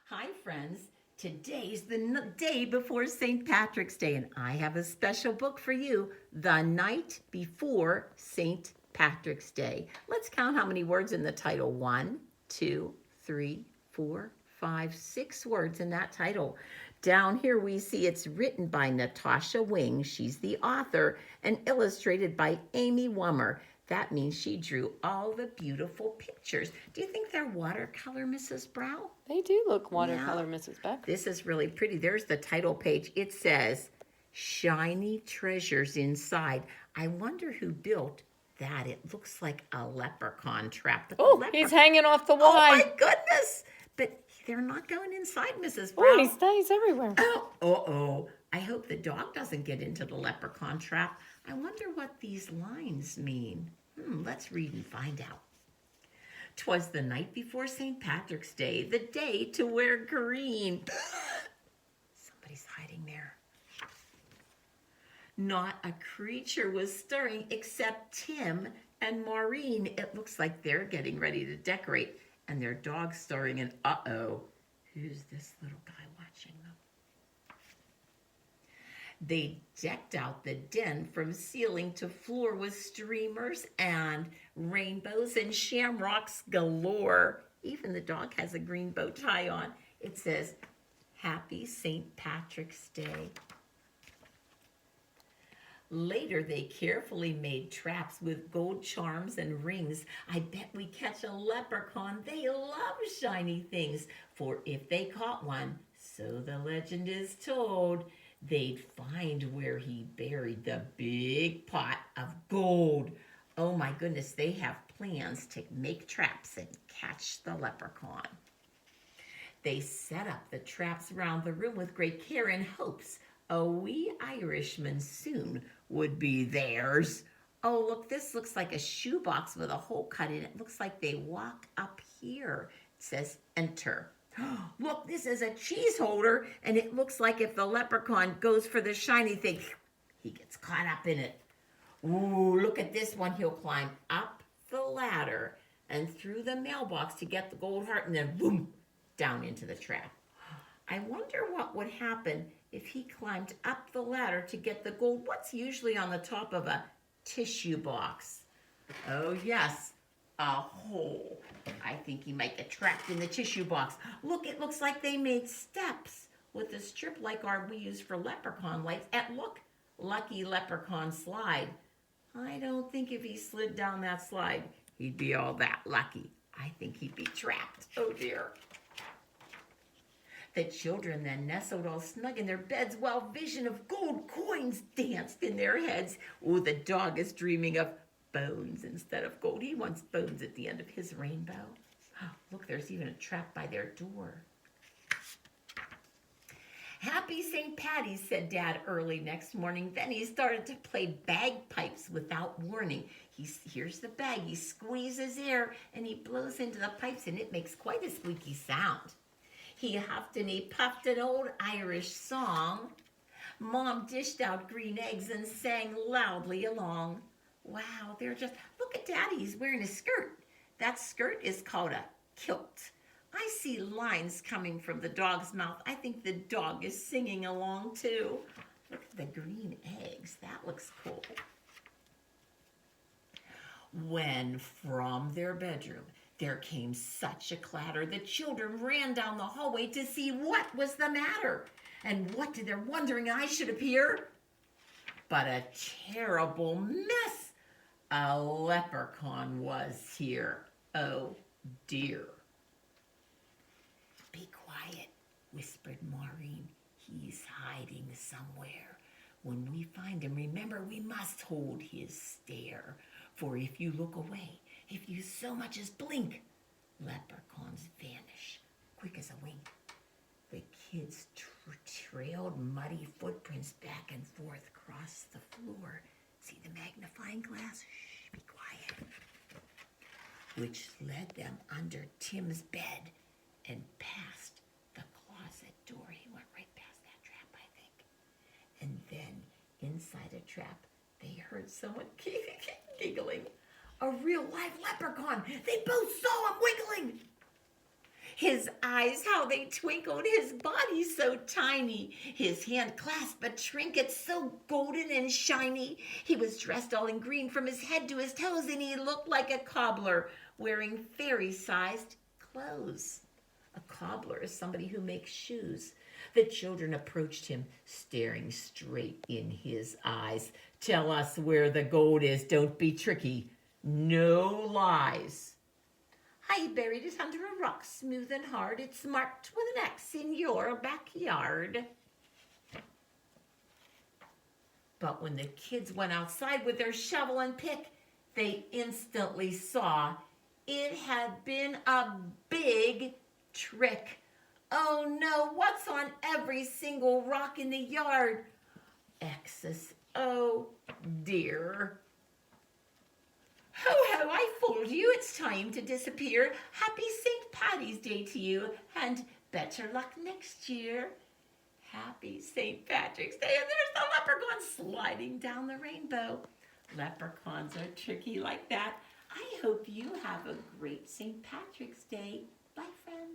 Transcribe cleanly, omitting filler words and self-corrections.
Hi, friends. Today's the day before St. Patrick's Day, and I have a special book for you, The Night Before St. Patrick's Day. Let's count how many words in the title. 1, 2, 3, 4, 5, 6 words in that title. Down here we see it's written by Natasha Wing. She's the author, and illustrated by Amy Wummer. That means she drew all the beautiful pictures. Do you think they're watercolor, Mrs. Brow? They do look Yeah. watercolor, Mrs. Beck. This is really pretty. There's the title page. It says, Shiny Treasures Inside. I wonder who built that. It looks like a leprechaun trap. But Oh, he's hanging off the Oh, my Y. goodness. But they're not going inside, Mrs. Oh, Brown. he stays everywhere. Oh, uh-oh. I hope the dog doesn't get into the leprechaun trap. I wonder what these lines mean. Let's read and find out. 'Twas the night before St. Patrick's Day, the day to wear green. Somebody's hiding there. Not a creature was stirring except Tim and Maureen. It looks like they're getting ready to decorate, and their dog's stirring, and uh-oh, who's this little guy watching them? They decked out the den from ceiling to floor with streamers and rainbows and shamrocks galore. Even the dog has a green bow tie on. It says, Happy St. Patrick's Day. Later, they carefully made traps with gold charms and rings. I bet we catch a leprechaun. They love shiny things, for if they caught one, so the legend is told, they'd find where he buried the big pot of gold. Oh my goodness, they have plans to make traps and catch the leprechaun. They set up the traps around the room with great care in hopes a wee Irishman soon would be theirs. Oh, look, this looks like a shoebox with a hole cut in it. Looks like they walk up here. It says enter. Look, this is a cheese holder, and it looks like if the leprechaun goes for the shiny thing, he gets caught up in it. Ooh, look at this one. He'll climb up the ladder and through the mailbox to get the gold heart, and then boom, down into the trap. I wonder what would happen if he climbed up the ladder to get the gold. What's usually on the top of a tissue box? Oh, yes, a hole. I think he might get trapped in the tissue box. Look, it looks like they made steps with a strip like our we use for leprechaun lights. And look, lucky leprechaun slide. I don't think if he slid down that slide, he'd be all that lucky. I think he'd be trapped. Oh, dear. The children then nestled all snug in their beds while vision of gold coins danced in their heads. Oh, the dog is dreaming of bones instead of gold. He wants bones at the end of his rainbow. Oh, look, there's even a trap by their door. Happy St. Patty's, said Dad early next morning. Then he started to play bagpipes without warning. He hears the bag, he squeezes air, and he blows into the pipes, and it makes quite a squeaky sound. He huffed and he puffed an old Irish song. Mom dished out green eggs and sang loudly along. Wow, they're just, look at Daddy, he's wearing a skirt. That skirt is called a kilt. I see lines coming from the dog's mouth. I think the dog is singing along too. Look at the green eggs, that looks cool. When from their bedroom there came such a clatter, the children ran down the hallway to see what was the matter. And what did their wondering eyes should appear? But a terrible mess. A leprechaun was here. Oh, dear. Be quiet, whispered Maureen. He's hiding somewhere. When we find him, remember, we must hold his stare. For if you look away, if you so much as blink, leprechauns vanish, quick as a wink. The kids trailed muddy footprints back and forth across the floor. See the magnifying glass? Shh, be quiet. Which led them under Tim's bed and past the closet door. He went right past that trap, I think. And then inside a trap, they heard someone giggling. A real live leprechaun. They both saw him wiggling. His eyes, how they twinkled, his body so tiny. His hand clasped a trinket so golden and shiny. He was dressed all in green from his head to his toes, and he looked like a cobbler wearing fairy-sized clothes. A cobbler is somebody who makes shoes. The children approached him, staring straight in his eyes. Tell us where the gold is. Don't be tricky. No lies. I buried it under a rock, smooth and hard. It's marked with an X in your backyard. But when the kids went outside with their shovel and pick, they instantly saw it had been a big trick. Oh no, what's on every single rock in the yard? X's. Oh dear. Ho ho, I fooled you. It's time to disappear. Happy St. Patty's Day to you, and better luck next year. Happy St. Patrick's Day, and there's the leprechaun sliding down the rainbow. Leprechauns are tricky like that. I hope you have a great St. Patrick's Day. Bye, friends.